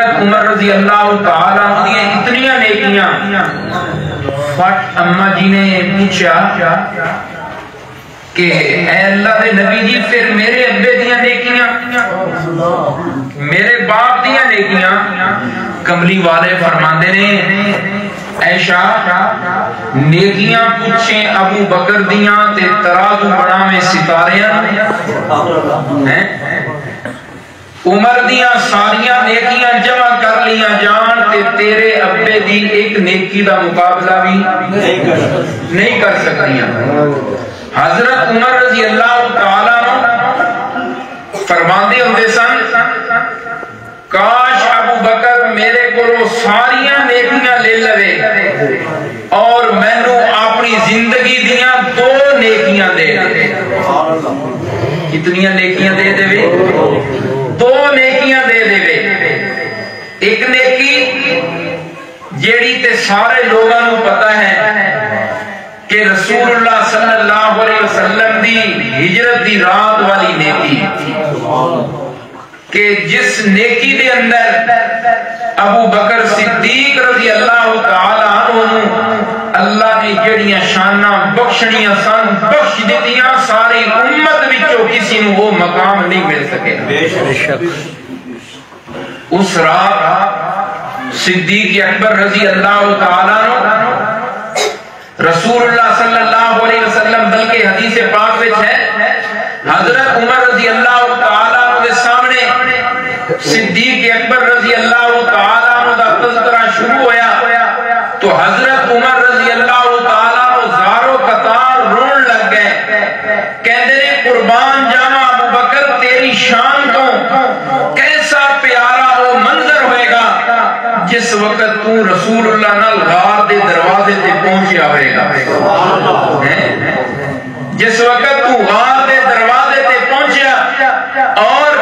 حضرت عمر رضی اللہ تعالی عنہ دی اتنی نیکیاں فٹ اما جی نے پوچھا کہ اے اللہ دے نبی جی پھر میرے ابے دیاں نیکیاں میرے باپ دیاں نیکیاں کملی والے فرماندے نے ایشا نیکیاں پوچھیں ابو بکر دیاں تے ترازو بڑھاویں ستاریاں عمر دیاں ساریاں نیکیاں جمع کر لیاں جان تے تیرے ابے دی ایک نیکی دا مقابلہ بھی نہیں کر سکتیاں حضرت عمر رضی اللہ تعالیٰ عنہ فرماندے ہوندے سن کاش ابو بکر میرے کو ساریاں نیکیاں لے لوے اور مینوں اپنی زندگی دیاں 2 نیکیاں دے دے کتنیاں نیکیاں دے دے 2 نیکیاں دے دے ایک نیکی جیڑی تے سارے لوگاں نوں پتہ ہے کہ رسول اللہ صلی اللہ علیہ وسلم دی ہجرت دی رات والی نیکی کہ جس نیکی دے اندر ابو بکر صدیق رضی اللہ تعالی عنہ اللہ نے جڑیاں شاناں بخشنیاں سن بخش دتیاں ساری امت وچوں کسی نوں وہ مقام نہیں مل سکے بے شک اس رات صدیق اکبر رضی اللہ تعالی عنہ رسول اللہ صلی اللہ علیہ وسلم بلکہ حدیث پاک وچ ہے حضرت عمر رضی اللہ تعالی عنہ کے سامنے صدیق اکبر رضی اللہ تعالی عنہ دا تذکرہ شروع ہویا تو حضرت عمر رضی اللہ تعالی عنہ زارو قطار رون لگ گئے کہندے نے قربان جاواں ابو بکر تیری شان تو کیسا پیارا وہ منظر ہوئے گا جس وقت تو رسول اللہ نال غار دے دروازے تے پہنچیا ہوئے گا جس وقت تو غار دے دروازے تے پہنچیا اور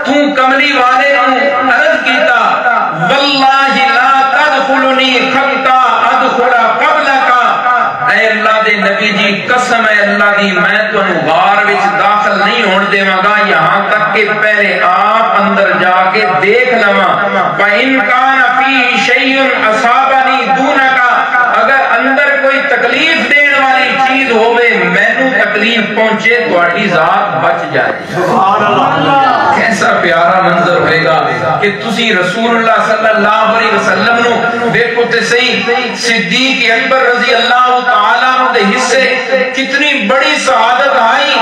تو کملی والے نوں عرض کیتا واللہ لا تدخلنی حتی ادخل قبلک اے اللہ دے نبی جی قسم ہے اللہ دی میں تانوں غار وچ داخل نہیں ہون دیواں گا یہاں تک کہ پہلے آپ اندر جا کے دیکھ لواں فَإِن كَانَ فِيهِ شَيْءٌ أَصَابَنِي دُونَكَ اگر اندر کوئی تکلیف دین والی چیز ہوئے مینوں تکلیف پہنچے تہاڈی ذات بچ جائے سبحان اللہ کیسا پیارا منظر ہوئے گا کہ تسی رسول اللہ صلی اللہ علیہ وسلم نو دیکھو تے صحیح صدیق اکبر رضی اللہ تعالیٰ عنہ دے حصے کتنی بڑی سعادت آئی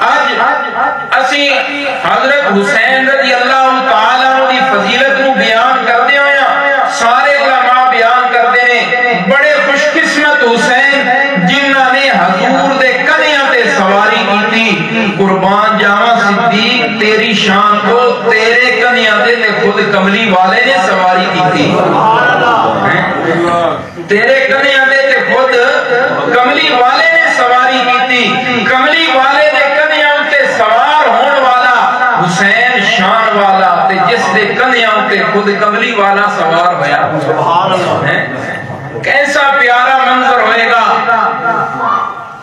آج اسی حضرت حسین رضی اللہ تعالیٰ عنہ دی فضیلت نو بیان کردے ہویا سارے علماء بیان کردے نے بڑے خوش قسمت حسین جنہاں نے حضور دے کنیاں تے سواری کیتی قربان جاواں صدیق تیری شان کو تیرے کنیاں تے خود کملی والے نے سواری کیتی تیرے کنیاں تے خود کملی والے نے سواری کیتی کملی والے دے کنیاں تے سوار ہون والا حسین شان والا تے جس دے کنیاں تے خود کملی والا سوار ہویا سبحان اللہ کیسا پیارا منظر ہوئے گا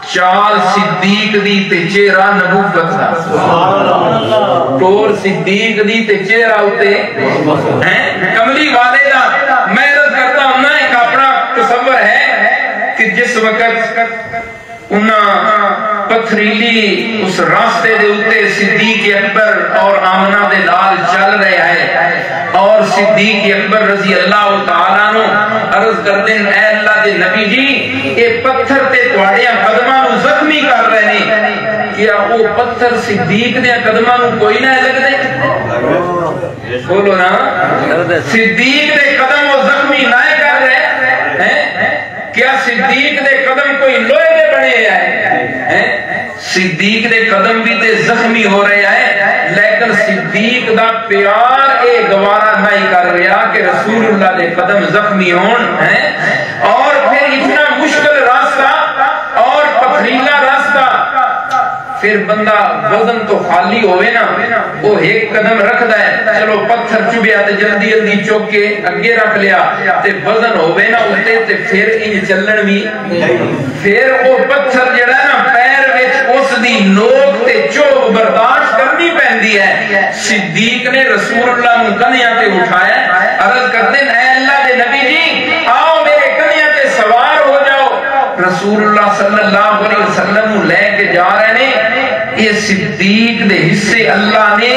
چال صدیق دی تے چہرہ نبوت دا ٹور صدیق دی تے چہرہ ہوتے کملی والے دا میں عرض کرتا ہوں نا ایک اپنا تصور ہے کہ جس وقت انہاں پتھریلی اس راستے دے اتے صدیق اکبر اور آمنہ دے لال چل رہے ہیں اور صدیق اکبر رضی اللہ تعالیٰ عنہ عرض کرتے ہیں اے اللہ دے نبی جی اے پتھر تے تواڑیاں قدماں نو زخمی کر رہے ہیں کیا وہ پتھر صدیق دے قدماں نو کوئی نہ لگ دے بولو نا صدیق دے قدم وہ زخمی نہ کر رہے ہیں کیا صدیق دے قدم کوئی لوہے دے بنے آئے صدیق دے قدم بھی تے زخمی ہو رہے ہیں لیکن صدیق دا پیار اے گوارا نہیں کر رہا کہ رسول اللہ دے قدم زخمی ہون اور پھر اتنا مشکل راستہ اور پتھریلا راستہ پھر بندہ وزن تو خالی ہوئے نا وہ ایک قدم رکھ دائے چلو پتھر چوبیا تے جلدی جلدی چوک کے اگے رکھ لیا تے وزن ہوئے نا اتے تے پھر ان چلن بھی پھر وہ پتھر جڑا نا پیر وچ اس دی نوک تے چوب برداشت کرنی پہندی ہے. صدیق نے رسول اللہ نو کنیاں تے اٹھایا, عرض کرتے ہیں اے اللہ دے نبی جی آؤ میرے کنیاں تے سوار ہو جاؤ. رسول اللہ صلی اللہ علیہ وسلم لے کے جا رہے ہیں. یہ صدیق دے حصے اللہ نے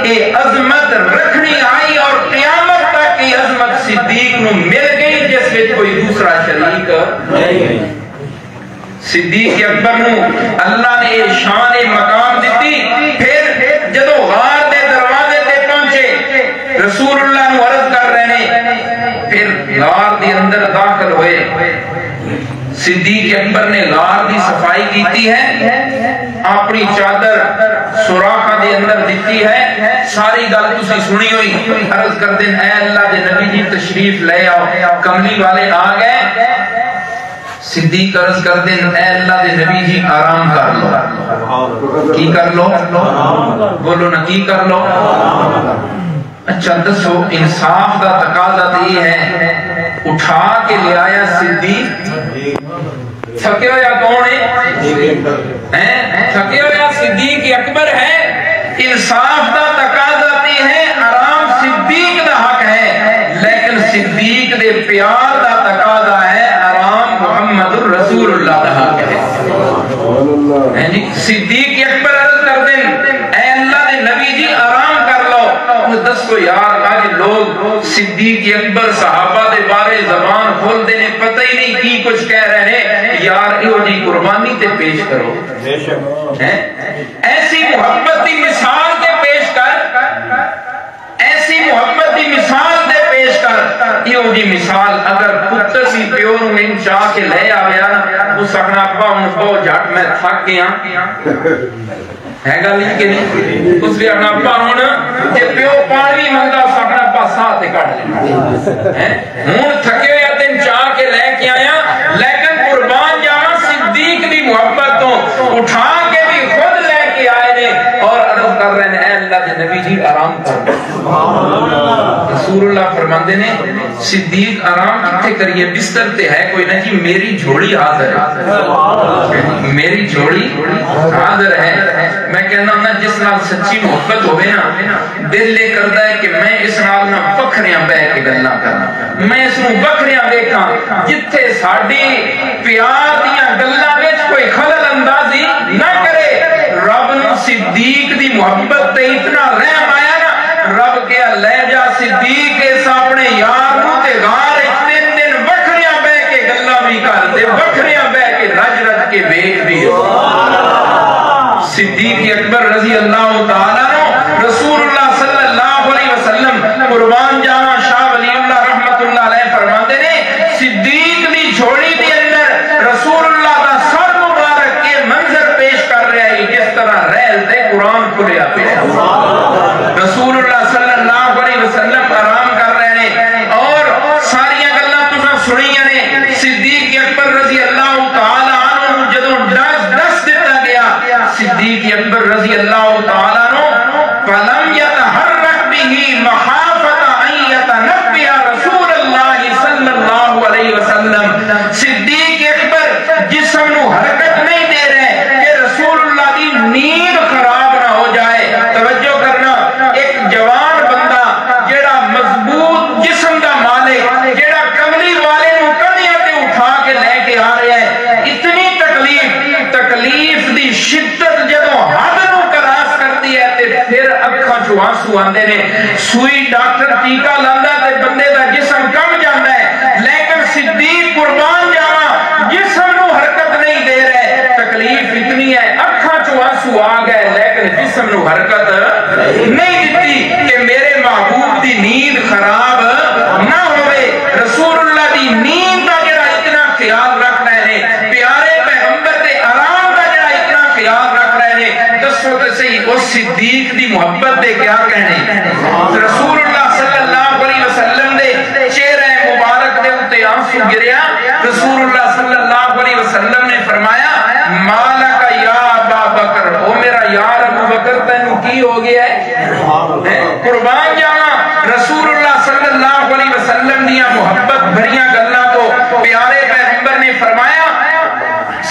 یہ عظمت رکھنی آئی اور قیامت تک یہ عظمت صدیق نو مل گئی جس میں کوئی دوسرا شریک نہیں. صدیق اکبر نو اللہ نے یہ شان مقام دیتی. پھر جدو غار دے دروازے تے پہنچے رسول اللہ نو عرض کر رہے ہیں, پھر غار دے اندر داخل ہوئے. صدیق اکبر نے غار دی صفائی کیتی ہے, اپنی چادر سوراخاں دے اندر دیتی ہے. ساری گل تسی سنی ہوئی. عرض کر دیں اے اللہ دے نبی جی تشریف لے آؤ. کملی والے آ گئے. صدیق عرض کر دیں اے اللہ دے نبی جی آرام کر لو. کی کر لو؟ بولو نا کی کر لو. اچھا دسو انصاف دا تقاضا تو یہ ہے, اٹھا کے لے آیا صدیق. تھکے ہویا کون ہے؟ تھکے ہویا صدیق اکبر ہے. انصاف دا تقاضا تے ہے, آرام صدیق دا حق ہے, لیکن صدیق دے پیار دا تقاضا ہے, آرام محمد الرسول اللہ دا حق ہے. صدیق اکبر عرض کر دیں اے اللہ دے نبی جی آرام کر لو. دس کو یار آج لوگ صدیق اکبر صحابہ دے بارے زبان کھول دینے پتہ ہی نہیں کی کچھ کہہ رہے ہیں. یار ایو جی قربانی تے پیش کرو, ایسی محبت دی مثال تے پیش کر, ایسی محبت دی مثال تے پیش کر. ایو جی مثال اگر پتر سی پیو نو ان چاہ کے لے آیا نا, اس سکنا ابا ہوں بہت جھٹ میں تھک گیا ہے گا نہیں کہ نہیں. اس لیے اپنا ابا ہوں کہ پیو پانی منگا اس اپنا ابا ساتھ کٹ لیں ہوں تھکے ہوئے دن چاہ کے لے کے آیا. لیکن قربان جانا صدیق دی محبت تو اٹھا کے بھی خود لے کے آئے نے اور عرض کر رہے ہیں اے اللہ دے نبی جی آرام کر. رسول اللہ فرماندے نے صدیق آرام کتھے کریے, بستر تے ہے کوئی نہ جی میری جھوڑی حاضر ہے, میری جھوڑی حاضر ہے. میں کہنا ہوں نا جس نال سچی محبت ہوئے نا, دل لے کرتا ہے کہ میں اس نال نہ بکھریاں بہ کے گلنا کرنا, میں اس نو بکھریاں دیکھاں جتھے ساڑی پیار دیاں گلنا وچ کوئی خلل اندازی نہ کرے. رب نو صدیق دی محبت تے اتنا رحم آیا نا, رب کیا لے جا صدیق اس اپنے یار نو تے غار اتنے دن بکھریاں بہ کے گلنا بھی کر دے, بکھریاں بہ کے رج رج کے بیٹھ بھی. صدیق اکبر رضی اللہ تعالیٰ عنہ رسول اللہ صلی اللہ علیہ وسلم قربان جانا شاہ ولی اللہ رحمت اللہ علیہ فرماتے نے صدیق دی جھوڑی دی اندر رسول اللہ دا سر مبارک کے منظر پیش کر رہے ہیں جس طرح ریل دے قرآن کھلیا پہ. رسول اللہ صلی اللہ علیہ وسلم آرام کر رہے ہیں اور ساریاں گلاں تساں سنیاں نے. صدیق اکبر رضی اللہ تعالیٰ عنہ جدوں دس دیتا گیا صدیق اکبر رضی اللہ تعالیٰ عنہ فلم یتحرک به مخافۃ ان یتنبہ رسول اللہ صلی اللہ علیہ وسلم. صدیق اکبر جسم نو حرکت نہیں دے رہے کہ رسول اللہ دی نیند خراب نہ ہو جائے. توجہ کرنا, ایک جوان بندہ جیڑا مضبوط جسم دا مالک جیڑا کملی والے نو کنیاں تے اٹھا کے لے کے آ رہا ہے, اتنی تکلیف دی شدت جدوں حد نو کراس کرتی ہے تے پھر اکھاں چوں آنسو آندے نے. سوئی ڈاکٹر ٹیکا لاندا تے بندے دا جسم کم جاندا ہے, لیکن صدیق قربان جاواں جسم نو حرکت نہیں دے رہے. تکلیف اتنی ہے اکھاں چوں آنسو آ گئے لیکن جسم نو حرکت نہیں دیتی کہ میرے محبوب دی نیند خراب نہ ہوئے. رسول اللہ دی نیند دا جڑا اتنا خیال رکھ رہے ہیں, پیارے پیغمبر دے آرام دا جڑا اتنا خیال رکھ رہے ہیں, دسو تے صحیح اس صدیق دی محبت دے کیا کہنے. رسول اللہ صلی اللہ علیہ وسلم دے چہرے مبارک دے اتے آنسو گریا. رسول اللہ صلی اللہ علیہ وسلم نے فرمایا مالک یا ابا بکر, او میرا یار ابو بکر تینوں کی ہو گیا ہے. قربان جانا رسول اللہ صلی اللہ علیہ وسلم دیا محبت بھریاں گلاں تو پیارے پیغمبر نے فرمایا.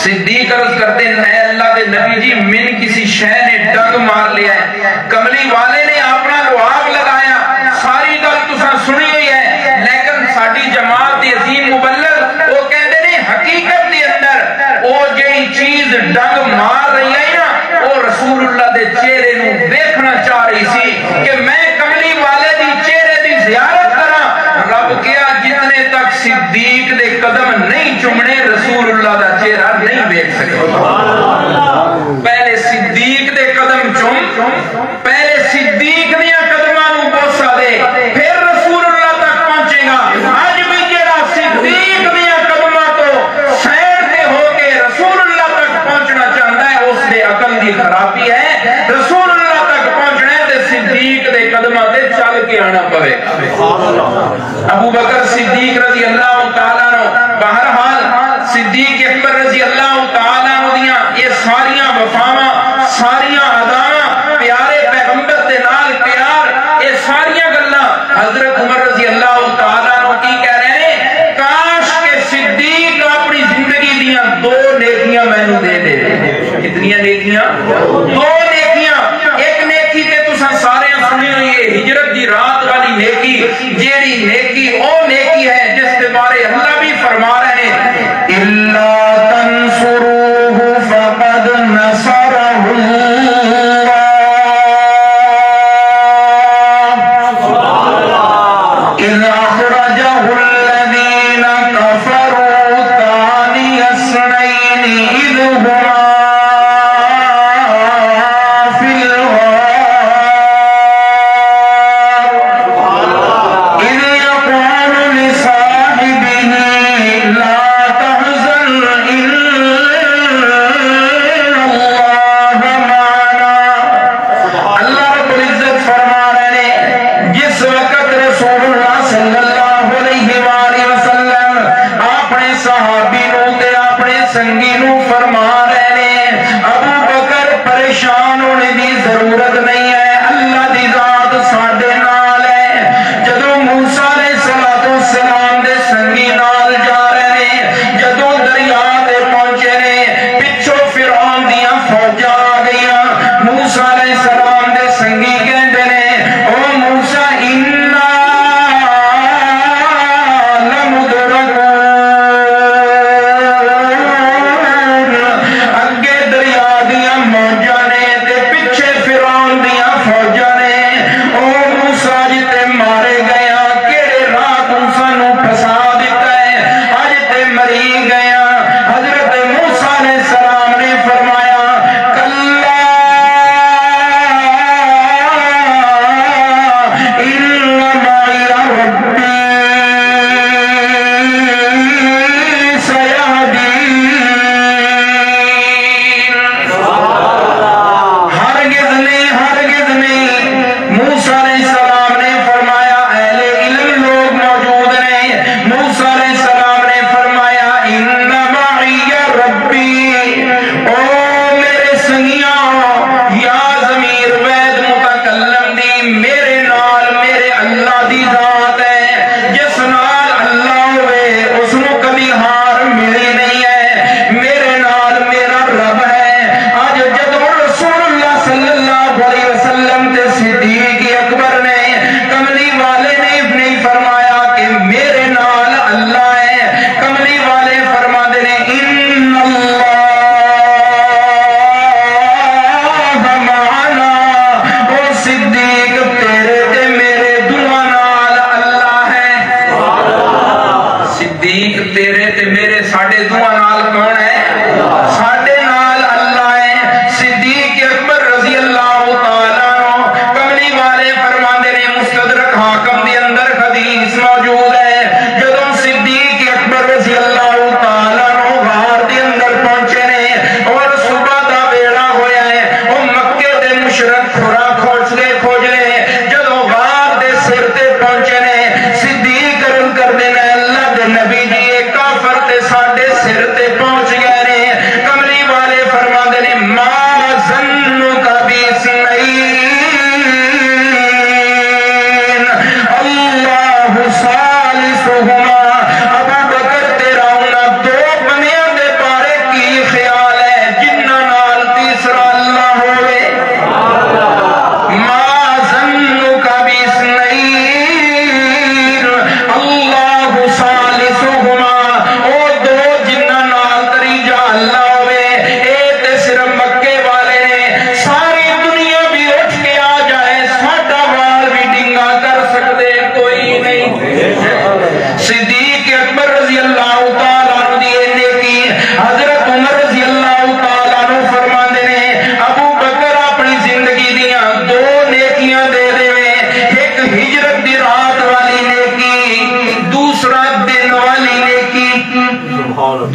صدیق عرض کرتے ہیں اے اللہ دے نبی جی من کسی شے نے ڈنگ مار لیا ہے، کملی والے نے اپنا لعاب لگایا، ساری گل تساں سنی ہوئی ہے، لیکن ساڈی جماعت دی عظیم مبلغ وہ کہندے نے حقیقت دے اندر وہ جہی چیز ڈنگ مار رہی ہے نا وہ رسول اللہ دے چہرے نو دیکھنا چاہ رہی سی کہ میں کملی والے دی چہرے دی زیارت کرا۔ رب کیا جتنے تک صدیق دے قدم نہیں چومنے رسول اللہ دا چہرہ نہیں دیکھ سکے۔ پہلے صدیق دے قدم چوم، پہلے صدیق دیا قدماں نو بوسا دے، پھر رسول اللہ تک پہنچے گا۔ آج بھی جڑا صدیق دیا قدماں تو سائڈ تے ہو کے رسول اللہ تک پہنچنا چاہتا ہے اس دے عقل دی خرابی ہے۔ رسول اللہ تک پہنچنا ہے تے صدیق دے قدماں تے چل کے آنا پڑے گا۔ ابو بکر صدیق رضی اللہ تعالیٰ عنہ، بہرحال صدیق اکبر رضی اللہ تعالیٰ عنہ دیاں یہ ساریاں وفاواں، ساریاں اداواں، پیارے پیغمبر دے نال پیار، یہ ساریاں گلاں حضرت عمر رضی اللہ تعالیٰ عنہ کی کہہ رہے ہیں کاش کہ صدیق اپنی زندگی دیاں دو نیکیاں مینوں دے دے۔ کتنیاں نیکیاں؟ دو نیکیاں۔ ایک نیکی تے تساں سارے سنی ہوئی ہے ہجرت دی رات والی نیکی، جیڑی نیکی او نیکی ہے جس کے بارے اللہ بھی فرما رہے ہیں اِلَّا تَنْصُرُوهُ فَقَدْ نَصَرَهُ اللَّهُ إِذْ أَخْرَجَهُ الَّذِينَ كَفَرُوا ثَانِيَ اثْنَيْنِ إِذْ هُمَا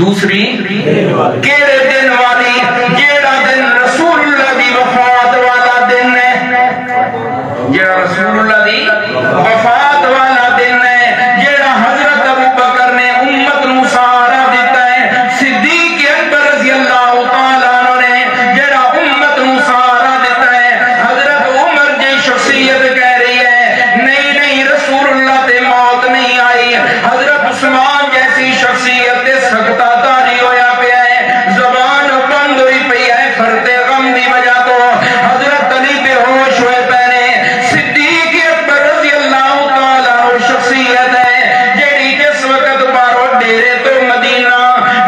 دوسری کیڑے دن والی جیڑا دن رسول اللہ دی وفات والا دن ہے جیڑا رسول اللہ دی وفات والا دن ہے جیڑا حضرت ابو بکر نے امت نو سہارا دیتا ہے صدیق اکبر رضی اللہ تعالیٰ عنہ نے جیڑا امت نو سہارا دیتا ہے حضرت عمر جی شخصیت کہہ رہی ہے نہیں نہیں رسول اللہ تے موت نہیں آئی حضرت عثمان جیسی شخصیت تے سکتا تاری ہویا پیا ہے زبان بند ہوئی پئی ہے فرتے غم دی وجہ تو حضرت علی بے ہوش ہوئے پہنے صدیق اکبر رضی اللہ تعالیٰ عنہ شخصیت ہے جیڑی جس وقت بارو ڈیرے تو مدینہ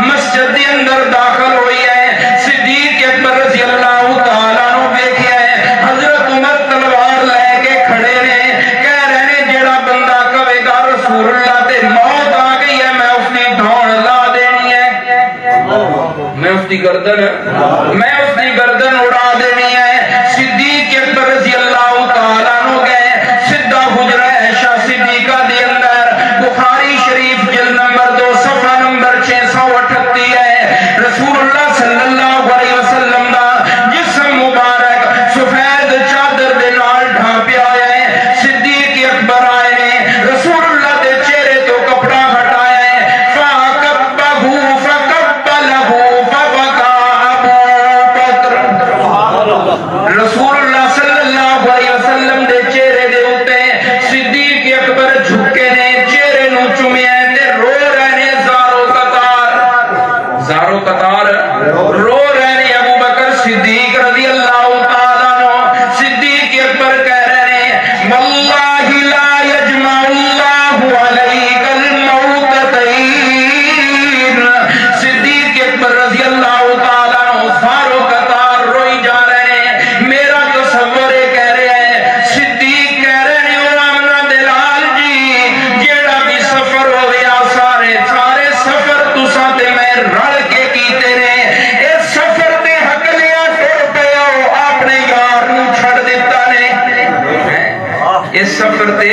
مسجد کے اندر داخل ہوئی ہے صدیق اکبر رضی اللہ تعالیٰ عنہ دیکھیا ہے حضرت عمر تلوار لے کے کھڑے نے کہہ رہے نے جیڑا بندہ کہے گا رسول اللہ تے موت آ گئی ہے میں اس کی دھون لا دینی ہے میں اس کی گردن اڑا دینی ہے صدیق اکبر رضی اللہ تعالیٰ عنہ گئے سدھا حجرہ عائشہ صدیقہ دے اندر بخاری شریف جلد نمبر 2 صفحہ نمبر 638 ہے رسول اللہ صلی اللہ علیہ وسلم دا جسم مبارک سفید چادر دے نال ڈھانپیا ہے صدیق اکبر آئے نے رسول اللہ دے چہرے تو کپڑا ہٹایا ہے فَقَبَّهُ فَقَبَّلَهُ فَبَكَى أَبُو بکر رسول اللہ صلی اللہ علیہ وسلم دے چہرے دے اتے صدیق اکبر جھکے نے چہرے نو چومیا تے رو رہے نے زارو قطار رو رہے نے ابو بکر صدیق رضی اللہ تعالیٰ عنہ صدیق اکبر کہہ رہے ہیں واللہ لا یجمع اللہ علیک الموتتین صدیق اکبر رضی اللہ تعالیٰ عنہ زارو قطار روئی جا رہے ہیں میرا تصور کہہ رہے ہیں صدیق کہہ رہے ہیں او آمنہ دلال جی جیڑا بھی سفر ہو گیا سارے سفر تساں تے میں رل کے کیتے نے اس سفر تے ہکلیاں ٹر پے ہو اپنے یار نو چھڑ دیتا نے اس سفر تے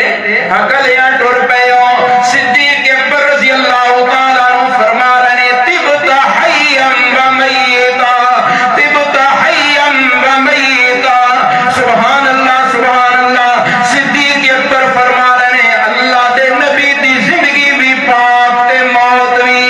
ہکلیاں ٹر پے ہو صدیق اکبر رضی اللہ تعالیٰ عنہ فرما رہے ہیں طبت حیا و میتا طبت حیا و میتا سبحان اللہ صدیق اکبر فرما رہے ہیں اللہ دے نبی دی زندگی بھی پاک تے موت بھی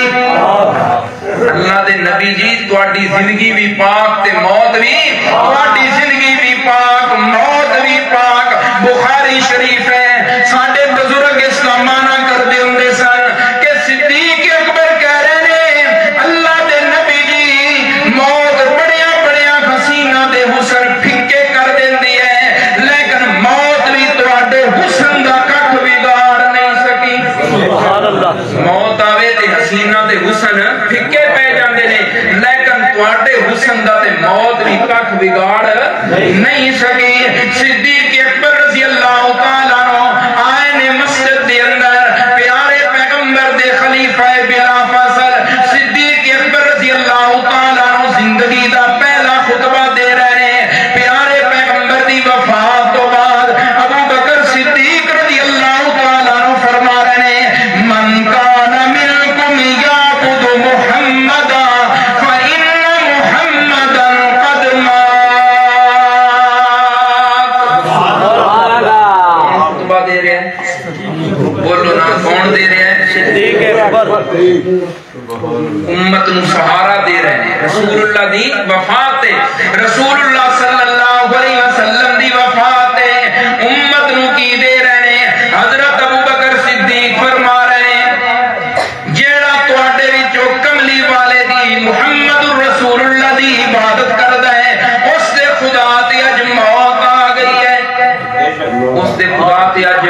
اللہ دے نبی جی تواڈی زندگی بھی پاک تے موت بھی تواڈی زندگی بھی پاک موت بھی پاک بخاری شریف ہے ساڈے بزرگ اس کا معنی کر دے ہوندے سن کہ صدیق اکبر کہہ رہے نے اللہ دے نبی جی موت بڑیاں حسینہ دے حسن پھکے کر دیندی ہے لیکن موت بھی تواڈے حسن دا کھ بگاڑ نہیں سکی سبحان اللہ موت آوے تے حسینہ دے حسن پھکے پہ جاندے نے لیکن تواڈے حسن دا تے موت بھی کھ بگاڑ نہیں سکی صدیق اکبر رضی اللہ تعالیٰ عنہ آئے نے مسجد دے اندر پیارے پیغمبر دے خلیفہ بلا فاصل صدیق اکبر رضی اللہ تعالیٰ عنہ زندگی دا پہلا خطبہ دے رہے ہیں پیارے پیغمبر دی وفات تو بعد ابو بکر صدیق رضی اللہ تعالیٰ عنہ فرما رہے ہیں من کان منکم یعبد محمدا فإن محمدا قد مات خطبہ دے رہے ہیں بولو نا کون دے رہے ہیں صدیق اکبر امت نو سہارا دے رہے ہیں رسول اللہ دی وفات ہے رسول اللہ صلی اللہ علیہ وسلم دی وفات ہے امت نو کی دے رہے ہیں حضرت ابو بکر صدیق فرما رہے ہیں جیڑا تواڈے وچوں کملی والے دی محمد رسول اللہ دی عبادت کردا ہے اس دے خدا تے اج موت آ گئی ہے اس دے خدا تے اج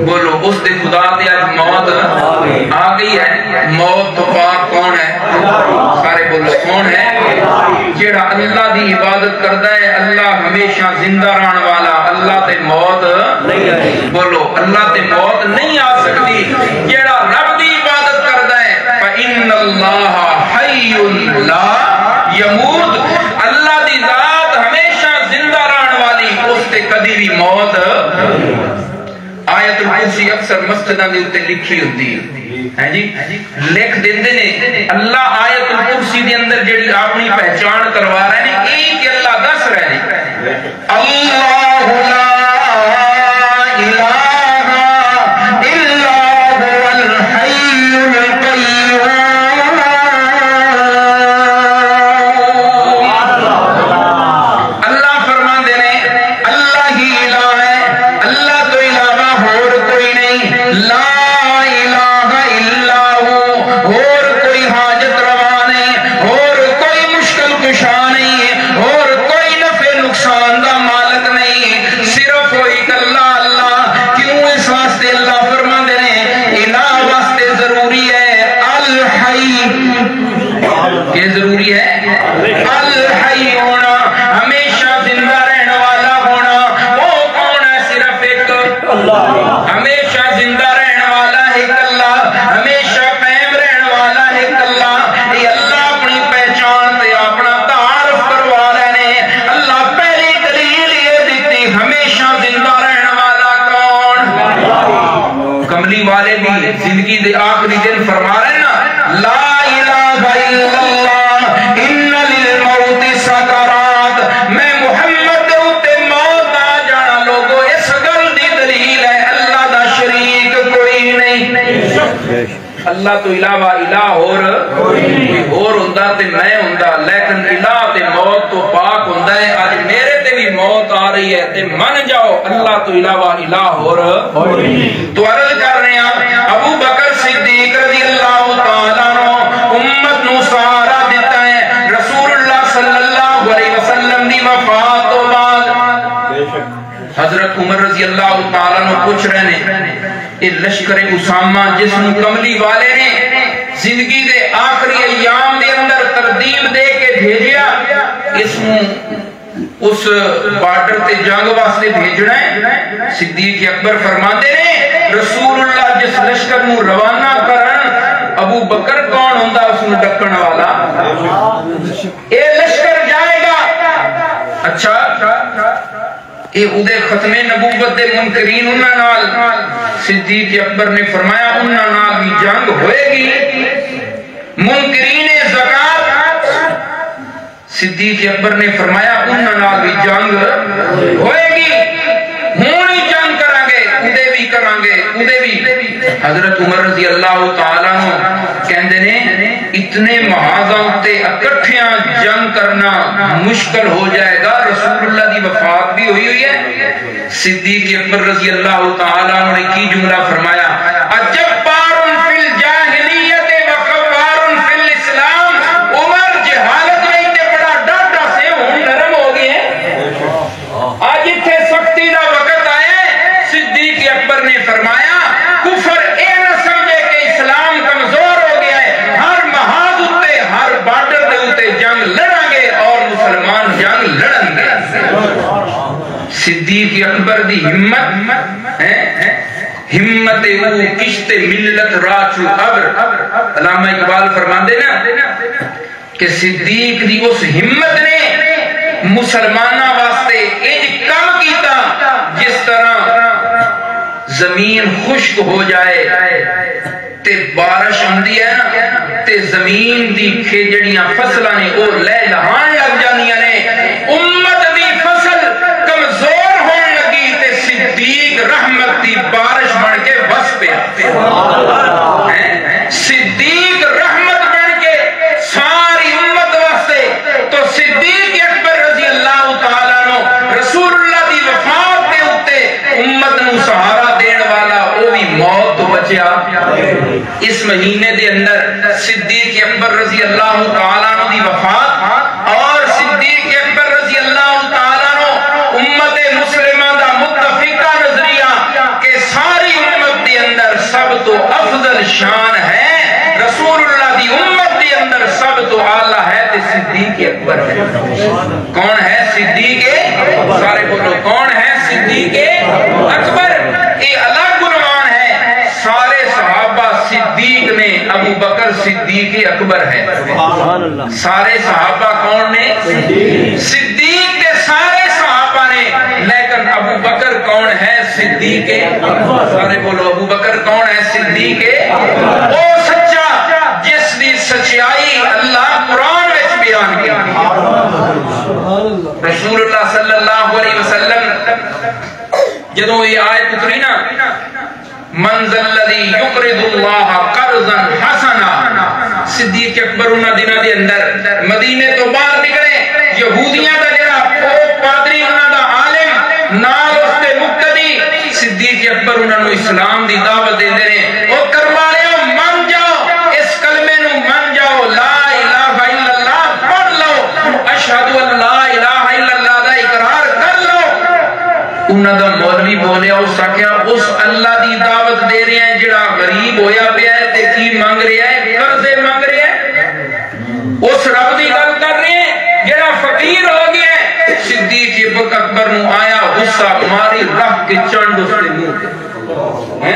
بولو اس دے خدا تے اج موت آ گئی ہے موت تو پاک کون ہے سارے بولو کون ہے جیڑا اللہ دی عبادت کردا ہے اللہ ہمیشہ زندہ رہن والا اللہ تے موت نہیں آئی بولو اللہ تے موت نہیں آ سکتی جیڑا رب دی عبادت کردا ہے فإن اللہ حی لا یموت اللہ دی ذات ہمیشہ زندہ رہن والی اس تے کدی بھی موت آیت الکرسی اکثر مسجداں دے اوتے لکھی ہوندی ہے ہے جی لکھ دیندے نے اللہ آیت الکرسی دے اندر جڑی اپنی پہچان کروا رہے ہیں ایک کہ اللہ دس رہے ہیں اللہ لا الہ زندگی دے آخری دن فرما رہے نا لا الہ الا اللہ ان للموت سکرات میں محمد دے اوتے موت آ جانا لوگو اس گل دی دلیل ہے اللہ دا شریک کوئی نہیں اللہ تو علاوہ الہ اور ہوندا تے میں ہوندا لیکن الہ تے موت تو پاک ہوندا ہے اج میرے تے بھی موت آ رہی ہے تے من جاؤ اللہ تو علاوہ الہ اور تو عرض کر رہے ہیں ابو بکر صدیق رضی اللہ تعالیٰ عنہ امت نو سہارا دیتا ہے رسول اللہ صلی اللہ علیہ وسلم دی وفات تو بعد حضرت عمر رضی اللہ تعالیٰ عنہ پوچھ رہے ہیں یہ لشکر اسامہ جس نو کملی والے نے زندگی دے آخری ایام دے اندر ترتیب دے کے بھیجیا اس نو اس بارڈر تے جنگ واسطے بھیجنا ہے صدیق اکبر فرماتے ہیں رسول اللہ جس لشکر نو روانہ کرن ابو بکر کون ہوندا اس نو ڈکن والا اے لشکر جائے گا اچھا اے اودے ختم نبوت دے منکرین انہاں نال صدیق اکبر نے فرمایا انہاں نال بھی جنگ ہوئے گی منکرین زکات صدیق اکبر نے فرمایا انہاں نال بھی جنگ ہوئے گی ہون ہی جنگ کریں گے اودے بھی کریں گے اودے بھی حضرت عمر رضی اللہ تعالیٰ عنہ کہندے نے اتنے محاذوں تے اکٹھیاں جنگ کرنا مشکل ہو جائے گا رسول اللہ دی وفات بھی ہوئی ہے صدیق اکبر رضی اللہ تعالیٰ عنہ نے کی جملہ فرمایا عجب بارن فی الجاہلیت وقوارن فی الاسلام عمر جہالت میں اتنے بڑا ڈاٹا سے ہون نرم ہو گئے ہیں آج اتنے سختی دا وقت آئے صدیق اکبر نے فرمایا کفر اے نہ سمجھے کہ اسلام کمزور ہو گیا ہے ہر محاذ اتے ہر بارڈر دے اتے جنگ لڑیں گے اور مسلمان جنگ لڑیں گے صدیق اکبر دی ہمت ہمت او کشت ملت راچو ابر علامہ اقبال فرماندے نا کہ صدیق دی اس ہمت نے مسلمانہ واسطے انج کم کیتا جس طرح زمین خشک ہو جائے تے بارش ہوندی ہے نا تے زمین دی کھیجڑیاں فصلاں نے او لے لہان لگ جانیاں نے امت دی فصل کمزور ہون لگی تے صدیق رحمت دی بارش بن کے وس پہ صدیق رحمت بن کے ساری امت واسطے تو صدیق اکبر رضی اللہ تعالیٰ عنہ رسول اللہ دی وفات دے اوتے امت نو سہارا دین والا او بھی موت تو بچیا اس مہینے دے اندر صدیق اکبر رضی اللہ تعالیٰ عنہ دی وفات اور صدیق اکبر رضی اللہ تعالیٰ عنہ امت مسلمہ دا متفقہ نظریہ کہ ساری امت دے اندر سب تو افضل شان ہے رسول اللہ دی امت دے اندر سب تو اعلیٰ ہے تے صدیق اکبر ہے کون ہے صدیق سارے بولو کون ہے صدیق اکبر یہ الگ عنوان ہے سارے صحابہ صدیق نے ابو بکر صدیق اکبر ہے سارے صحابہ کون نے صدیق کے سارے صحابہ نے لیکن ابو بکر کون ہے صدیق سارے بولو ابو بکر کون ہے صدیق رسول اللہ صلی اللہ علیہ وسلم جدو یہ آیت اتری نا من ذا الذی یقرض اللہ قرضا حسنا، صدیق اکبر انہاں دنوں دے اندر مدینے تو باہر نکلے، یہودیاں دا جڑا پوپ پادری انہاں دا عالم نال اس تے مقتدی صدیق اکبر انہاں نو اسلام دی دعوت دیندے نے، او کروالیو من جاؤ اس کلمے نو من جاؤ، لا الہ الا اللہ پڑھ لو، اشہد ان لا الہ الا اللہ دا اقرار کر لو۔ انہاں دا مولوی بولیا، اس آکھیا اس اللہ دی دعوت دے رہے ہیں جڑا غریب ہویا پیا ہے تے کی مانگ رہا ہے؟ قرضے مانگ رہا ہے۔ اس رب دی گل کر رہے ہیں جڑا فقیر ہو گیا ہے۔ صدیق اکبر نو آیا غصہ، ماری رکھ کے چنڈ اس کے منہ پہ،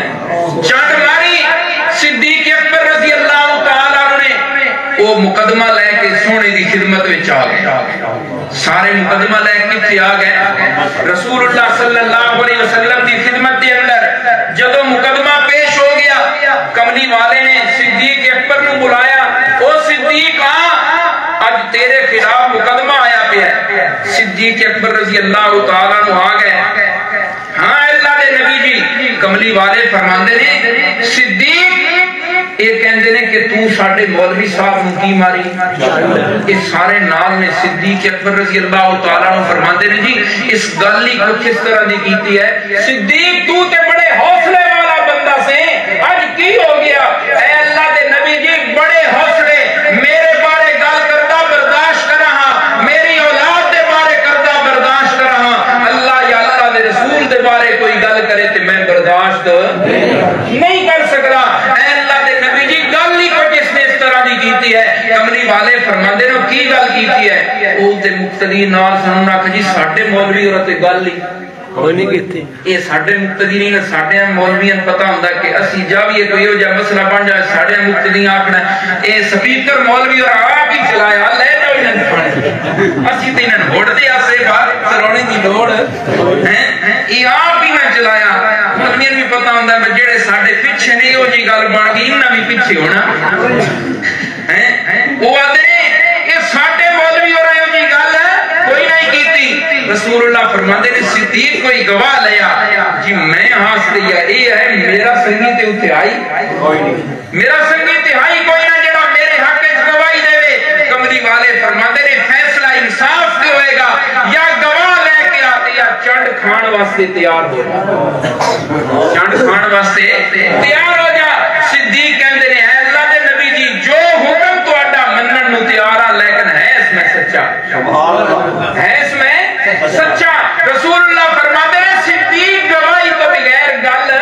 چنڈ ماری۔ صدیق اکبر رضی اللہ تعالیٰ نے وہ مقدمہ لے کے سونے دی خدمت وچ آ گئے، سارے مقدمہ لے کے آ گئے رسول اللہ صلی اللہ علیہ وسلم دی خدمت دے اندر۔ جدو مقدمہ پیش ہو گیا، کملی والے نے صدیق اکبر نو بلایا، او صدیق آج تیرے خلاف مقدمہ آیا پہ ہے۔ صدیق اکبر رضی اللہ تعالیٰ نو آ گئے، ہاں اللہ دے نبی جی، کملی والے فرماندے نے صدیق یہ کہندے نے کہ تو ساڈے مولوی صاحب نو کی ماری؟ یہ سارے نال نے صدیق اکبر رضی اللہ تعالیٰ عنہ فرماندے نے جی اس گل ہی کچھ اس طرح دی کیتی ہے، صدیق تو تے بڑے حوصلے والا بندہ سے، آج کی ہو گیا؟ اے اللہ دے نبی جی بڑے حوصلے، میرے بارے گل کردا برداشت کر رہا، میری اولاد دے بارے کردا برداشت کر رہا، اللہ یا اللہ دے رسول دے بارے کوئی گل کرے تے میں برداشت نہیں کر سکتا۔ اے اللہ دے نبی جی گل ہی کچھ اس نے اس طرح دی کیتی ہے۔ کملی والے فرماندے نے کی گل کیتی ہے؟ او تے مقتدی نال سننا کہ جی ساڈے مولوی اور تے گل ہی کوئی نہیں کیتی، یہ ساڈے مقتدی نہیں، ساڈے مولویاں پتہ ہوندا کہ اسی جاویے کوئی ہو جا مسئلہ بن جائے ساڈے مقتدی آکھنا اے سپیکر مولوی اور آپ ہی چلایا لے جاؤ انہاں پھڑ، اسی تے انہاں ووٹ دے آسے باہر چلانے دی لوڑ ہیں، یہ آپ ہی نہ چلایا۔ مولویاں بھی پتہ ہوندا ہے جڑے ساڈے پیچھے نہیں ہو جی گل بن گئی انہاں بھی پیچھے ہونا ہیں، وہ آدھے یہ ساڈے مولوی اور ایو جی گل کوئی نہیں کیتی۔ رسول اللہ فرماتے نے صدیق کوئی گواہ لیا جی میں ہاس دیا، یہ ہے میرا سنگی تے اتہائی کوئی نہیں، میرا سنگی اتہائی کوئی نہ جڑا میرے حق وچ گواہی دے۔ کملی والے فرماتے نے فیصلہ انصاف سے ہوئے گا، یا گواہ لے کے آتے یا چنڈ کھان واسطے تیار ہو جا، چنڈ کھان واسطے تیار ہو جا۔ صدیق کہندے نے اے اللہ دے نبی جی جو حکم تہاڈا منن نو تیار ہاں لیکن ہے اس میں سچا، ہے اس میں سچا۔ رسول اللہ فرماتے ہیں صدیق گواہی تو بغیر گل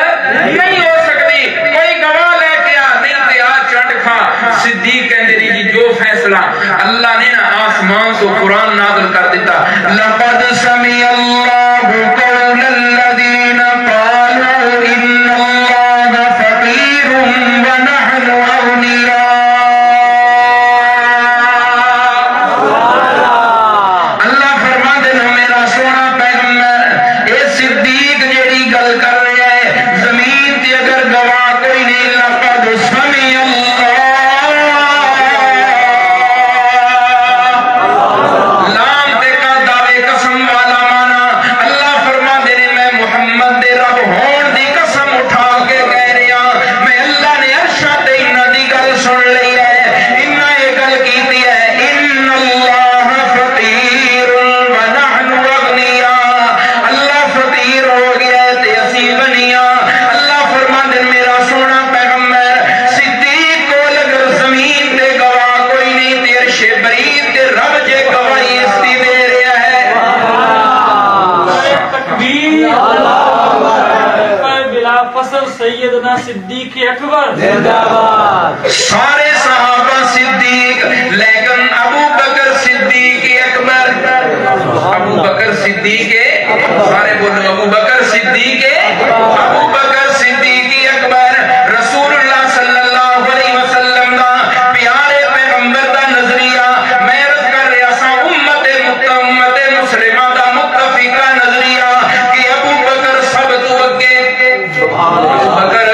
نہیں ہو سکتی، کوئی گواہ لے کے آ نہیں تیار چنڈ کھا۔ صدیق کہندے نے جی جو فیصلہ اللہ نے نا آسمان تو قرآن نازل کر دیتا، لقد سمع اللہ قول الذین قالوا ان اللہ فقیر ونحن اغنیاء۔ اللہ فرما دینا میرا سونا پیغمبر اے صدیق جیڑی گل کر رہے ہیں زمین تے اگر گواہ کوئی نہیں، لقد سمع اللہ لام تے کا دعوے قسم والا مانا، اللہ فرما دینے میں محمد دے رب ہون دی قسم اٹھا کے کہہ رہا، میں اللہ نے عرشہ تے انہاں دی گل سن لئی ہے، انہاں یہ گل کیتی ہے ان اللہ فقیر ونحن اغنیاء، اللہ فقیر ہو گیا ہے تے اسی غنیاء۔ اللہ فرما دے میرا سونا پیغمبر صدیق کو اگر زمین تے گواہ کوئی نہیں تے عرش برید تے رب جے گواہی اس دی دے رہا ہے۔ تکبیر بلا فصل سیدنا صدیق اکبر زندہ باد۔ سارے صحابہ صدیق لیکن ابو بکر صدیق اکبر، ابو بکر صدیق سارے بولو ابو بکر صدیق، ابو بکر صدیق اکبر رسول اللہ صلی اللہ علیہ وسلم دا پیارے پیغمبر دا نظریہ میں عرض کر رہا سا، امت مسلمہ دا متفقہ نظریہ کہ ابو بکر سب تو اگے۔ ابو بکر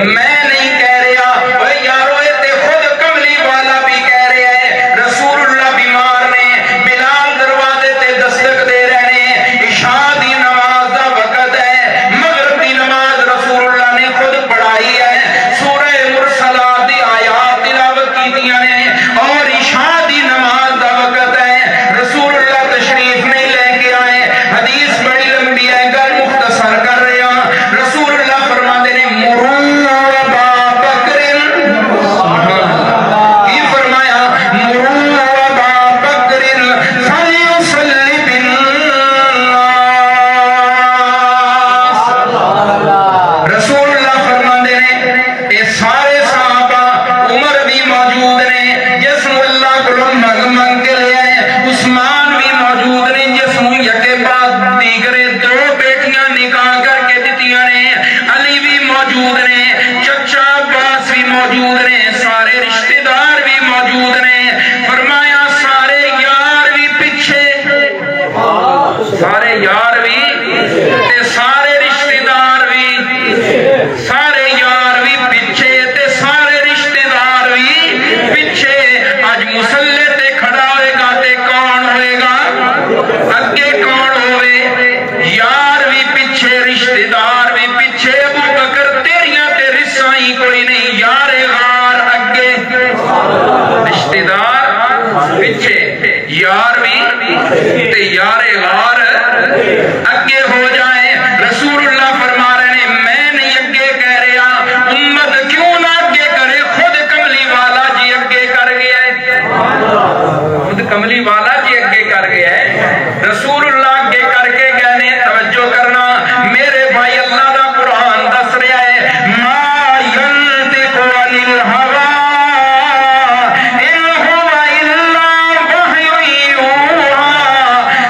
میں نہیں کہہ رہا، بھائی یارو تے خود کملی والا بھی کہہ رہے ہیں، رسول اللہ بیمار نے، بلال دروازے موجود نے, چچا عباس بھی موجود نے, سارے رشتہ دار بھی موجود نے. فرمایا سارے یار بھی پیچھے, سارے یار بھی تے سارے رشتہ دار بھی, سارے یار بھی پیچھے تے سارے رشتہ دار بھی پیچھے. آج مسلح تے کھڑا ہوئے گا تے کون ہوئے گا, اگے کون ہوئے, یار بھی پیچھے رشتہ دار بھی پیچھے. ابو بکر تیریاں تے رسائی کوئی نہیں, یار غار اگے, رشتہ دار پیچھے, یار بھی تے یار غار اگے ہو جائے. رسول اللہ فرما رہے ہیں میں نہیں اگے کہہ رہا, امت کیوں نہ اگے کرے, خود کملی والا جی اگے کر گیا ہے, خود کملی والا جی اگے کر گیا ہے. رسول اللہ اگے کر کے کہنے, توجہ کرنا میرے بھائی, اللہ دا قرآن دس رہا ہے ما ينطق عن الهوى ان هو الا وحی یوحی.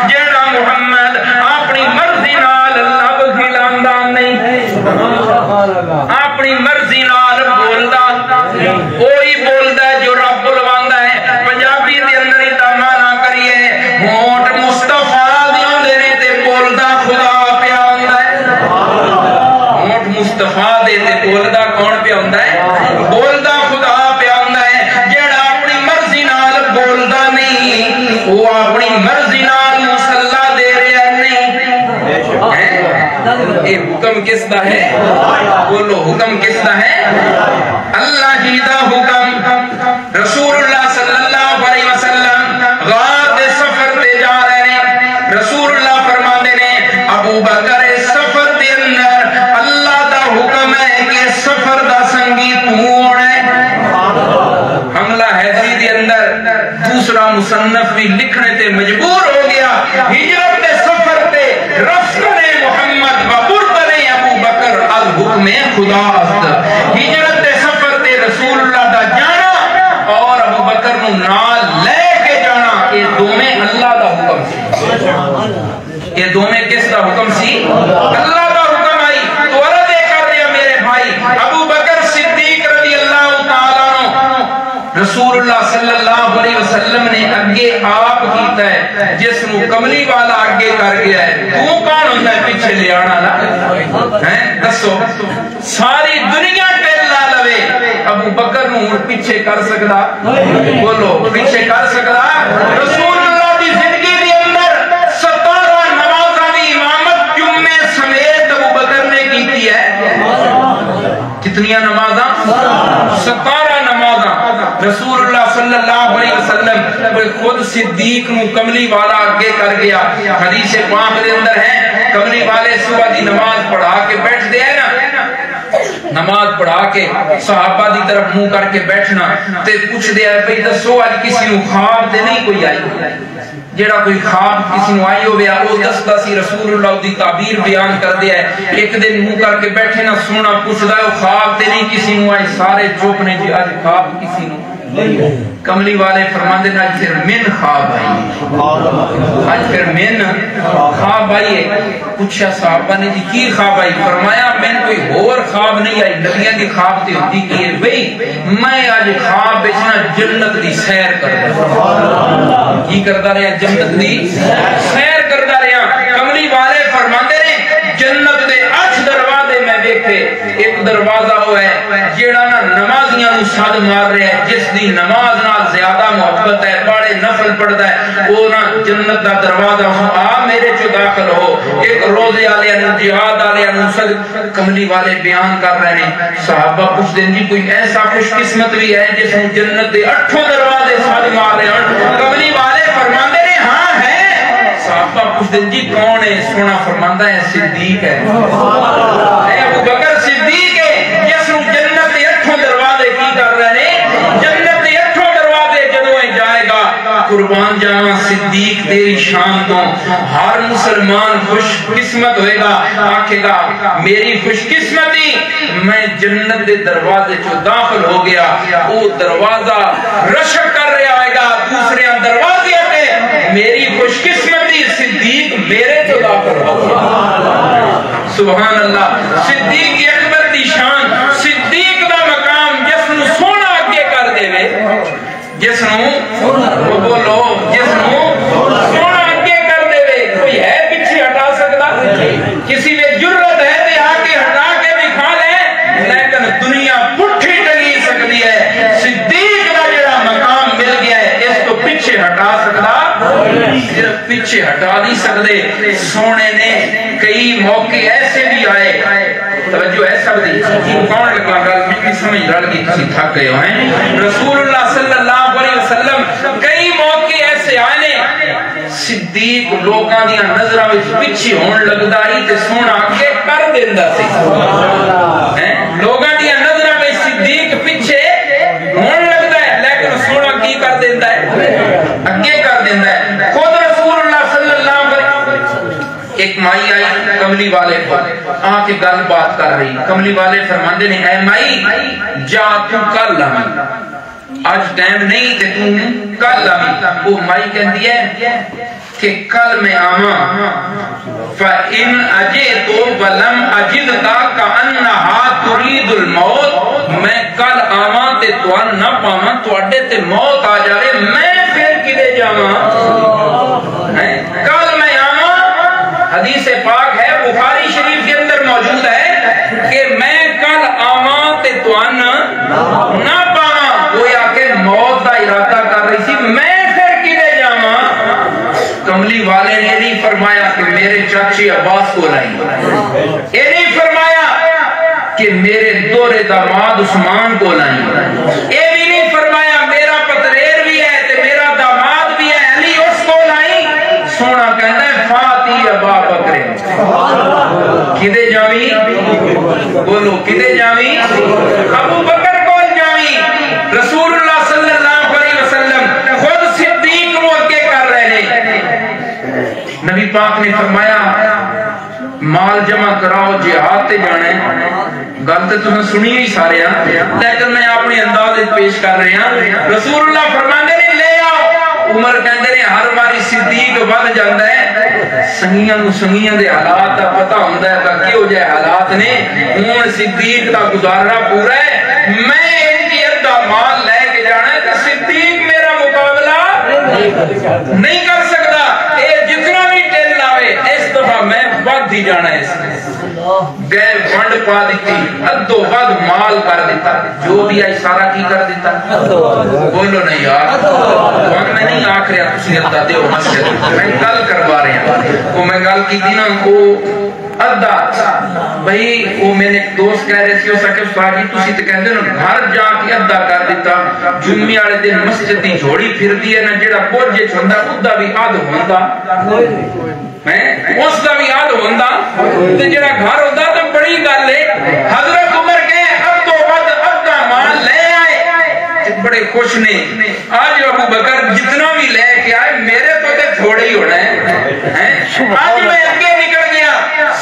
جیڑا محمد اپنی مرضی نال لب کھلاندا نہیں, اپنی مرضی نال بولدا, وہی بولدا ہے جو رب بلواندا ہے. پنجابی دے اندر ہی دا معنی کریے, ہونٹ مصطفیٰ دے ہوندے نے تے بولدا خدا پیا ہوندا ہے. ہونٹ مصطفیٰ دے تے بولدا کون پیا ہوندا ہے, بولدا خدا پیا ہوندا ہے. جیڑا اپنی مرضی نال بولدا نہیں, وہ اپنی مرضی نال مصلا دے رہا نہیں. یہ حکم کس دا ہے, بولو حکم کس دا ہے, اللہ ہی دا حکم. رسول اللہ صلی اللہ علیہ وسلم غار دے سفر تے جا رہے ہیں. رسول اللہ فرماندے نے ابو بکر سفر دے اندر اللہ دا حکم ہے کہ سفر دا سنگی تو ہونا ہے. حملہ حیدری دے اندر دوسرا مصنف بھی لکھنے تے مجبور ہو گیا, ہجرت دے سفر تے رفتن محمد وبردن ابو بکر الحکم خدا است. ہجرت دے سفر تے رسول اللہ دا جانا اور ابو بکر نو نال لے کے جانا, یہ دوویں اللہ دا حکم سی. یہ دوویں کس دا حکم سی, اللہ دا حکم آئی. تو عرض کر دیا میرے بھائی, ابو بکر صدیق رضی اللہ تعالیٰ عنہ رسول اللہ صلی اللہ علیہ وسلم نے اگے آپ کیتا ہے, جس نو کملی والا اگے کر گیا ہے. تو کون ہوتا ہے پیچھے لے آنا لا, دسو ساری دنیا ٹیل لا لوے, ابو بکر نو پیچھے کر سکدا, بولو پیچھے کر سکدا. رسول اللہ دی زندگی دی اندر 17 نمازاں دی امامت جمعے سمیت ابو بکر نے کیتی ہے. کتنی نمازاں, 17 نمازاں. رسول اللہ صلی اللہ علیہ وسلم خود صدیق نو کملی والا آگے کر گیا. حدیث پاک دے اندر ہے کملی والے صبح دی نماز پڑھا کے بیٹھ دے ہے نا, نماز پڑھا کے صحابہ دی طرف منہ کر کے بیٹھنا تے پوچھ دے ہے بھئی دسو آج کسی نو خواب تے نہیں کوئی آئی, جیڑا کوئی خواب کسی نو آئی ہو گیا وہ دستا سی. رسول اللہ دی تعبیر بیان کر دیا ہے. ایک دن منہ کر کے بیٹھے نا, سونا پوچھ دا ہے خواب تے نہیں کسی نو آئی, سارے چوپ نے جی آج خواب کسی نو. کملی والے فرماندے نا آج پھر من خواب آئی, آج پھر من خواب آئی ہے. پوچھا صحابہ نے جی کی خواب آئی, فرمایا من کوئی اور خواب نہیں آئی, نبیاں دی خواب تے ہوتی کی ہے بھئی میں آج خواب بیچنا جنت دی سیر کردا, کی کردا رہا, جنت دی سیر کردا رہا. کملی والے فرماندے نے جنت دے 8 دروازے میں دیکھے, ایک دروازہ وہ ہے جیڑا نا نمازیاں نو ساتھ مار رہے ہیں, جس دی نماز نال زیادہ محبت ہے, بڑے نفل پڑھتا ہے, وہ نا جنت دا دروازہ ہوں آ میرے چو داخل ہو. ایک روزے والے جہاد والے سب کملی والے بیان کر رہے ہیں. صحابہ پوچھ دیں جی کوئی ایسا خوش قسمت بھی ہے جس نے جنت دے 8 دروازے ساتھ مار رہے ہیں, کملی والے فرماندے نے ہاں ہے. صحابہ پوچھ دیں جی کون ہے, سونا فرماندہ ہے صدیق ہے, ابو بکر صدیق ہے جس نے جنت دے 8 دروازے کی کر رہے ہیں. جنت دے 8 دروازے جدوں جائے گا قربان جاواں صدیق تیری شان تو ہر مسلمان خوش قسمت ہوئے گا, آکھے گا میری خوش قسمتی میں جنت دے دروازے جو داخل ہو گیا, وہ دروازہ رشک کر رہا آئے گا دوسرے دروازے پہ, میری خوش قسمتی صدیق میرے تو داخل ہو گیا. سبحان اللہ. صدیق اکبر دی شان پیچھے ہٹا نہیں سکتے. سونے نے کئی موقع ایسے بھی آئے, توجہ ہے سب دی کون لگا گل میں سمجھ رل گئی تسی تھک گئے ہو ہیں. رسول اللہ صلی اللہ علیہ وسلم کئی موقع ایسے آئے صدیق لوگاں دی نظراں وچ پیچھے ہون لگدا ہی تے سونا اگے کر دیندا سی. لوگاں دی نظراں وچ صدیق پیچھے ہون لگدا ہے لیکن سونا کی کر دیندا ہے, اگے کر دیندا ہے. خود رسول اللہ صلی اللہ علیہ وسلم ایک مائی آئی کملی والے کو آ کے گل بات کر رہی. کملی والے فرماندے نے اے مائی جا تو کل آویں, آج ٹائم نہیں تے تو کل آویں. وہ مائی کہندی ہے کہ کل میں آواں فَإِنْ أَجِئْتُ وَلَمْ أَجِدْكَ كَأَنَّهَا تُرِيدُ الْمَوْتِ, میں کل آواں تے توان نہ پاواں تواڈے تے موت آ جاوے, میں پھر کدے جاواں. کل میں آواں حدیث پاک ہے بخاری شریف کے اندر موجود ہے کہ میں کل آواں تے توان نہ پاواں, گویا کہ موت دا ارادہ کر رہی سی, میں پھر کدے جاواں. کملی والے نے نہیں فرمایا کہ میرے چاچے عباس کو لائیں, یہ نہیں فرمایا کہ میرے دورے داماد عثمان کو لائیں, یہ بھی نہیں فرمایا میرا پتریر بھی ہے تے میرا داماد بھی ہے علی اس کو لائیں. سونا کہنا ہے فاتی ابا بکر, کدے جاویں, بولو کدے جاویں, ابو بکر کو جاویں. رسول اللہ صلی اللہ علیہ وسلم خود صدیق کو اگے کر رہے ہیں. نبی پاک نے فرمایا مال جمع کراؤ جہاد تے جانا ہے. گل تے تساں سنی ہی سارے ہیں لیکن میں اپنے انداز پیش کر رہے ہیں. رسول اللہ فرماندے نے لے آؤ. عمر کہندے نے ہر باری صدیق ود جاندا ہے, سنگیاں نو سنگیاں دے حالات دا پتہ ہوندا ہے کہ کیو جے حالات نے. ہن صدیق دا گزارنا پورا ہے, میں ان کی ادا مال لے کے جانا ہے کہ صدیق میرا مقابلہ نہیں کر سکتا. اے جتنا بھی ٹل لاوے اس دفعہ میں ود ہی جانا ہے. اس نے گئے ونڈ پا دیتی, ادو ود مال کر دیتا, جو بھی آئی سارا کی کر دیتا. بولو نہیں یار, میں نہیں آکھ رہا تسی ادا دیو مسجد, میں گل کروا رہے ہیں. وہ میں گل کی تھی نا وہ ادا بھئی, وہ میں نے ایک دوست کہہ رہے تھی اس آکے فاجی تسی تے کہندے نا گھر جا کے ادا کر دیتا. جمعے والے دن مسجد دی جھوڑی پھر دی ہے نا, جیڑا بوجھ چھندا ادا بھی اد ہوندا, اس دا بھی اد ہوندا تے جیڑا گھر ہوندا تے بڑی گل ہے. حضرت عمر کہے اب تو ود ادا مال لے آئے, بڑے خوش نے. آج ابو بکر جتنا بھی لے کے آئے میرے تو تے تھوڑے ہی ہونا ہے. آج میں اگے نکل گیا.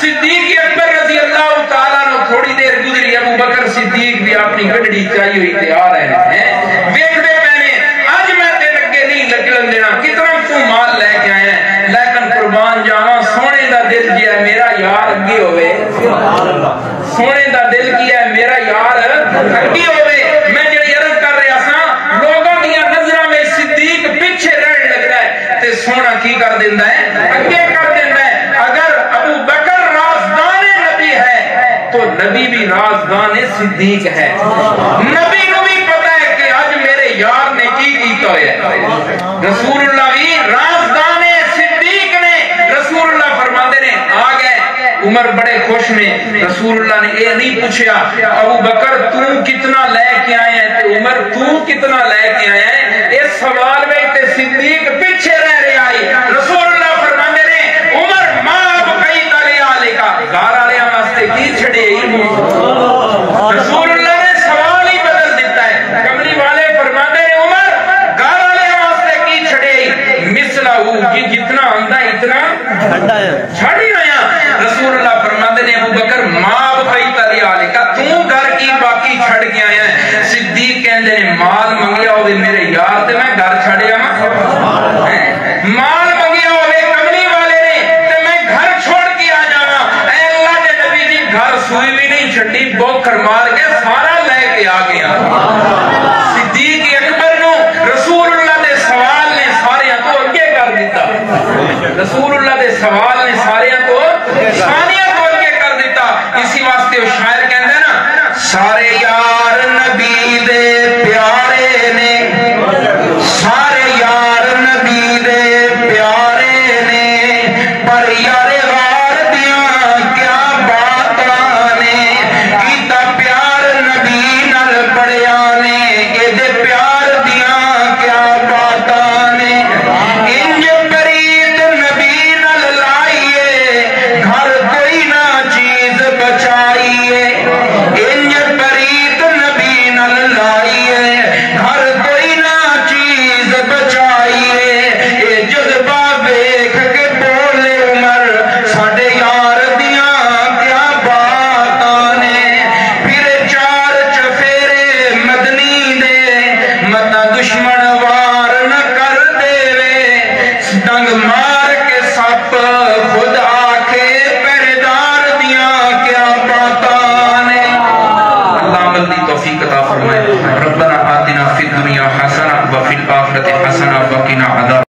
صدیق اکبر رضی اللہ تعالیٰ نے تھوڑی دیر گزری, ابو بکر صدیق بھی اپنی گڈڑی چاہیے ہوئی تیار ہیں ویکھدے پہنے. آج میں تیرے اگے نہیں لگن دینا کتنا تو مال لے کے آیا ہے, لیکن قربان جاواں سونے دا دل جیا میرا یار اگے ہوئے. سونے دا دل کیا ہے میرا یار اگے ہوئے. میں جڑی عرض کر رہا سا لوگوں دی نظراں میں صدیق پیچھے رہن لگدا ہے تے سونا کی کر دیندا ہے, اگے کر دیندا ہے. اگر ابو بکر رازدان نبی ہے تو نبی بھی رازدان صدیق ہے. نبی کو بھی پتا ہے کہ آج میرے یار نے کی کیتا ہے. رسول اللہ بھی رازدان صدیق نے. رسول اللہ فرماندے نے آ گئے. عمر بڑے خوش نے. رسول اللہ نے یہ نہیں پوچھا ابو بکر تو کتنا لے کے آئے ہیں تے عمر تو کتنا لے کے آئے ہیں. اس سوال میں تے صدیق پیچھے رہ رہے آئی. رسول اللہ فرماندے نے عمر ماں بقی تالے آلے کا گھر والے واسطے کی چھڑے. رسول اللہ نے سوال ہی بدل دیتا ہے. کملی والے فرماندے نے عمر گھر والے واسطے کی چھڑے مثلا ہو کہ جتنا آندا اتنا چھڑ ہی آیا. رسول اللہ فرماندے نے ابو بکر ماں بقی تالے آلے کا تو گھر کی باقی چھڑ کے آیا ہے. صدیق کہندے نے مال منگیا ہوئے میرے یار تے میں گھر چھڑیا ماں. مال منگیا ہوئے کملی والے نے تے میں گھر چھوڑ کے آ جانا. اے اللہ دے نبی جی گھر سوئی بھی نہیں چھڑی, بوکھر مار کے سارا لے کے آ گیا. صدیق اکبر نو رسول اللہ دے سوال نے سارے تو اگے کر دیتا. رسول اللہ دے سوال نے سارے تو ثانیہ کو اگے کر دیتا. اسی واسطے وہ شاعر کہندا ہے نا سارے یار نبی دے پیارے نے